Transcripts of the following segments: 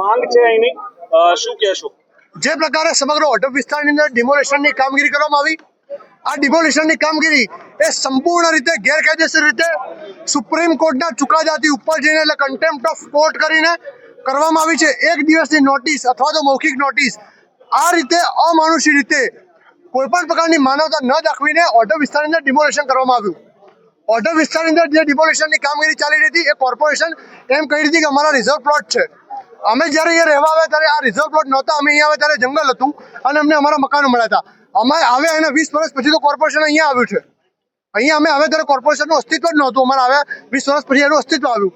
માંગ છે અહીંની શું કહેશો? જે પ્રકારે સમગ્ર ઓઢવ વિસ્તારની અંદર ડિમોલેશનની કામગીરી કરવામાં આવી, આ ડિમોલેશનની કામગીરી એ સંપૂર્ણ રીતે ગેરકાયદેસર રીતે સુપ્રીમ કોર્ટના ચુકાદાથી ઉપર જઈને એટલે કન્ટેમ્પ્ટ ઓફ કોર્ટ કરીને કરવામાં આવી છે. એક દિવસની નોટિસ અથવા તો મૌખિક નોટિસ આ રીતે અમાનુષી રીતે કોઈ પણ પ્રકારની માનવતા ન દાખવીને ઓઢવ વિસ્તારની અંદર ડિમોલેશન કરવામાં આવ્યું. ઓઢવ વિસ્તારની અંદર જે ડિમોલેશનની કામગીરી ચાલી રહી હતી એ કોર્પોરેશન એમ કહી રહી હતી કે અમારા રિઝર્વ પ્લોટ છે. અમે જ્યારે અહીંયા રહેવા આવ્યા ત્યારે આ રિઝર્વ પ્લોટ નહોતા. અમે અહીંયા આવ્યા ત્યારે જંગલ હતું અને અમને અમારા મકાનો મળ્યા હતા. અમે આવ્યા એના 20 વર્ષ પછી તો કોર્પોરેશન અહીંયા આવ્યું છે. અહીંયા અમે આવ્યા ત્યારે કોર્પોરેશનનું અસ્તિત્વ જ નહોતું. અમારા આવ્યા 20 વર્ષ પછી એનું અસ્તિત્વ આવ્યું.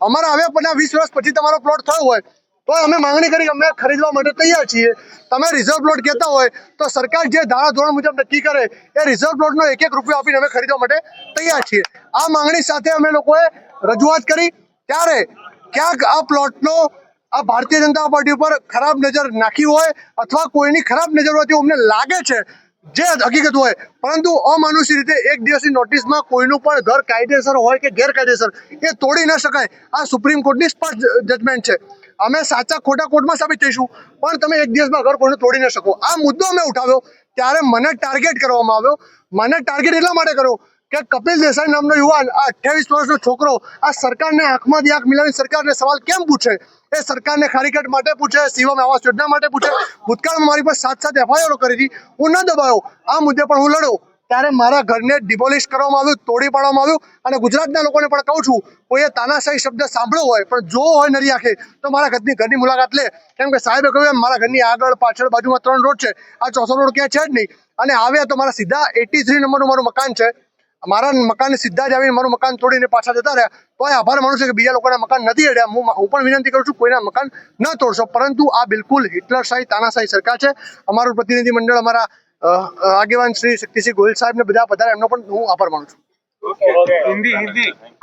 અમારા આવ્યા પછી 20 વર્ષ પછી તમારો પ્લોટ થયો હોય તો અમે માંગણી કરી કે અમે ખરીદવા માટે તૈયાર છીએ. તમે રિઝર્વ પ્લોટ કહેતા હોય તો સરકાર જે ધારા ધોરણ મુજબ નક્કી કરે એ રિઝર્વ પ્લોટનો એક રૂપિયો આપીને અમે ખરીદવા માટે તૈયાર છીએ. આ માંગણી સાથે અમે લોકોએ રજૂઆત કરી ત્યારે ક્યાંક આ પ્લોટનો આ ભારતીય જનતા પાર્ટી ઉપર ખરાબ નજર નાખી હોય અથવા કોઈની ખરાબ નજર હોવાથી અમને લાગે છે, જે હકીકત હોય, પરંતુ અમાનુષી રીતે એક દિવસની નોટિસમાં કોઈનું પણ ઘર કાયદેસર હોય કે ગેરકાયદેસર એ તોડી ન શકાય. આ સુપ્રીમ કોર્ટની સ્પષ્ટ જજમેન્ટ છે. અમે સાચા ખોટા કોર્ટમાં સાબિત થઈશું, પણ તમે એક દિવસમાં ઘર કોઈને તોડી ન શકો. આ મુદ્દો અમે ઉઠાવ્યો ત્યારે મને ટાર્ગેટ કરવામાં આવ્યો. મને ટાર્ગેટ એટલા માટે કર્યો કે કપિલ દેસાઈ નામનો યુવાન, આ 28 વર્ષનો છોકરો આ સરકારને આંખમાંથી આંખ મિલાવી સરકારને સવાલ કેમ પૂછે? એ સરકારને ખારીકટ માટે પૂછે, શિવમ આવાસ યોજના માટે પૂછે. ભૂતકાળમાં મારી પર 7 FIR કરી હતી. હું ન દબાયો. આ મુદ્દે પણ હું લડ્યો ત્યારે મારા ઘરને ડિમોલિશ કરવામાં આવ્યું, તોડી પાડવામાં આવ્યું. અને ગુજરાતના લોકોને પણ કહું છું, કોઈએ તાનાશાહી શબ્દ સાંભળ્યો હોય પણ જો હોય નરી આંખે તો મારા ઘરની મુલાકાત લે. કેમ કે સાહેબે કહ્યું એમ મારા ઘરની આગળ પાછળ બાજુમાં 3 રોડ છે. આ ચોથો રોડ ક્યાં છે જ નહીં. અને આવ્યા તો મારા સીધા 83 નંબરનું મારું મકાન છે. મારા મકાનને સીધા જ આવીને મારું મકાન તોડીને પાછા જતા રહ્યા. તો એ આભાર માનું છું કે બીજા લોકોના મકાન નથી અડ્યા. હું પણ વિનંતી કરું છું કોઈના મકાન ન તોડશો. પરંતુ આ બિલકુલ હિટલરશાહી તાનાશાહી સરકાર છે. અમારું પ્રતિનિધિ મંડળ, અમારા આગેવાન શ્રી શક્તિસિંહ ગોહિલ સાહેબને બધા પધાર્યા, એમનો પણ હું આભાર માનું છું. હિન્દી